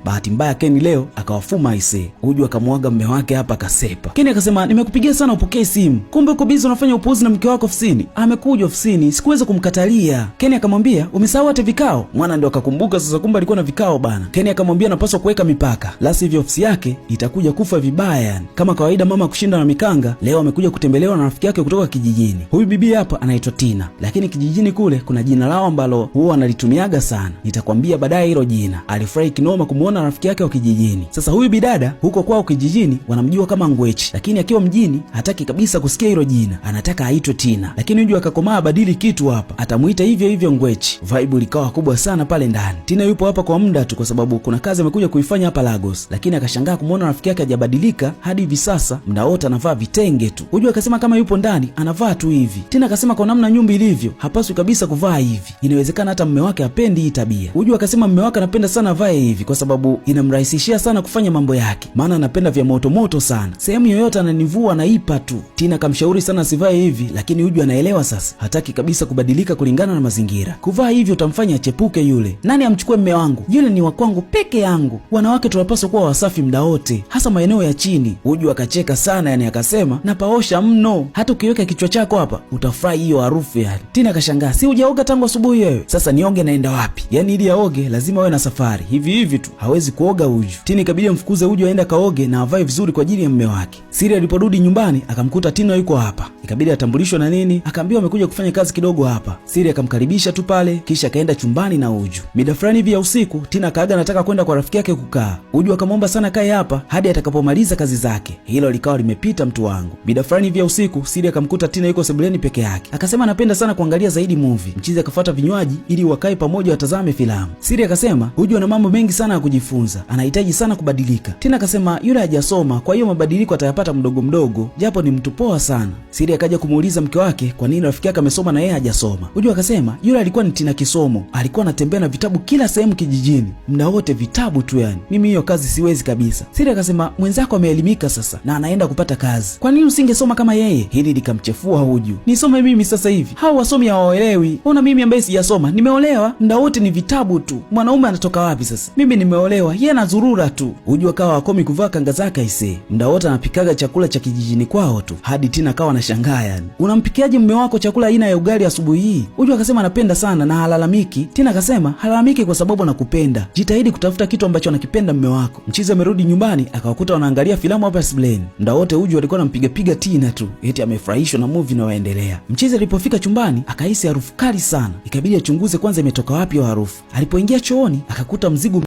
Bahati mbaya Ken leo akawafuma ise. Uju akamwaga mume wake hapa akasepa. Ken akasema nimekupigia sana upokee simu. Kumbe uko busy unafanya upuuzi na mke wako ofisini. Amekuja ofisini, sikuweza kumkatalia. Ken akamwambia umesahau hata vikao. Mwana ndio akakumbuka sasa kumbe alikuwa na vikao bana. Ken akamwambia anapaswa kuweka mipaka, la sivyo ofisi yake itakuja kufa vibaya yani. Kama kawaida mama kushinda na mikanga, leo amekuja kutembelewa na rafiki yake kutoka kijijini. Huyu bibi hapa anaitwa Tina, lakini kijijini kule kuna jina lao ambalo huwa analitumiaga sana. Nitakwambia baadaye hilo jina. Alifurahi kinoma kumuona rafiki yake wa kijijini. Sasa huyu bidada huko kwao kijijini wanamjua kama Ngwechi, lakini akiwa mjini hataki kabisa kusikia hilo jina. Anataka aitwe Tina. Lakini Uju akakomaa badili kitu hapa. Atamuita hivyo hivyo Ngwechi. Vibe likawa kubwa sana pale ndani. Tina yupo hapa kwa muda tu kwa sababu kuna kazi amekuja kuifanya hapa Lagos, lakini akashangaa kumuona rafiki yake hajabadilika hadi hivi sasa, muda wote anavaa vitenge tu. Uju akasema kama yupo ndani anavaa tu hivi. Tina akasema kwa namna nyumba ilivyo hapaswi kabisa kuvaa hivi. Inawezekana hata mume wake hapendi hii tabia. Uju akasema mume wake anapenda sana avae hivi kwa sababu inamrahisishia sana kufanya mambo yake. Maana anapenda vya moto moto sana. Sehemu yoyote ananivua anaipa tu. Tina kamshauri sana asivae hivi, lakini Uju anaelewa sasa. Hataki kabisa kubadilika kulingana na mazingira. Kuvaa hivyo utamfanya achepuke yule. Nani amchukue mume wangu? Yule ni wa kwangu peke yangu. Wanawake tunapaswa kuwa wasafi muda wote, hasa maeneo ya chini. Uju akacheka sana yani akasema napaosha mno. Hata ukiweka kichwa chako hapa utafurahi hiyo harufu yani. Tina akashangaa, si hujaoga tangu asubuhi wewe? Sasa nioge naenda wapi? Yani ili aoge lazima awe na safari. Hivi hivi tu hawezi kuoga Uju. Tina ikabidi amfukuze Uju aende kaoge na avae vizuri kwa ajili ya mume wake. Siri aliporudi nyumbani akamkuta Tina yuko hapa. Ikabidi atambulishwe na nini, akaambiwa amekuja kufanya kazi kidogo hapa. Siri akamkaribisha tu pale kisha akaenda chumbani na Uju. Mida fulani hivi ya usiku Tina kaaga anataka kwenda kwa rafiki yake kukaa. Uju akamwomba sana kae hapa hadi atakapomaliza kazi zake. Hilo likawa limepita mtu wangu. Mida fulani hivi ya usiku Siri akamkuta Tina yuko sebuleni peke yake. Akasema anapenda sana kuangalia zaidi movie. Mchizi akafuata vinywaji ili wakae pamoja watazame filamu. Siri akasema Uju ana mambo mengi sana ya kujifunza, anahitaji sana kubadilika. Tina akasema yule hajasoma, kwa hiyo mabadiliko atayapata mdogo mdogo, japo ni mtu poa sana. Siri akaja kumuuliza mke wake kwa nini rafiki yake amesoma na yeye hajasoma. Uju akasema yule alikuwa ni Tina kisomo, alikuwa anatembea na vitabu kila sehemu kijijini, muda wote vitabu tu yani. Mimi hiyo kazi siwezi kabisa. Siri akasema mwenzako ameelimika sasa na anaenda kupata kazi, kwa nini usingesoma kama yeye? Hili likamchefua Uju. Nisome mimi sasa hivi? Hao wasomi hawaelewi. Ona mimi ambaye sijasoma, nimeolewa, muda wote ni vitabu tu. Mwanaume anatoka wapi sasa? Mimi nimeolewa, yeye anazurura tu. Uju akawa akomi kuvaa kanga zake aisee. Muda wote anapikaga chakula cha kijijini kwao tu. Hadi Tina akawa anashangaa yani. Unampikiaje mume wako chakula aina ya ugali asubuhi hii? Uju akasema anapenda sana na halalamiki. Tina akasema halalamiki kwa sababu anakupenda. Jitahidi kutafuta kitu ambacho anakipenda mume wako. Mchizi amerudi nyumbani akawakuta wanaangalia filamu hapa sebuleni. Muda wote Uju alikuwa anampiga Tina tu. Eti amefurahishwa na movie na waendelea. Mchizi alipofika chumbani akahisi harufu kali sana. Ikabidi achunguze kwanza imetoka wapi hiyo harufu. Alipoingia chooni akakuta mzigo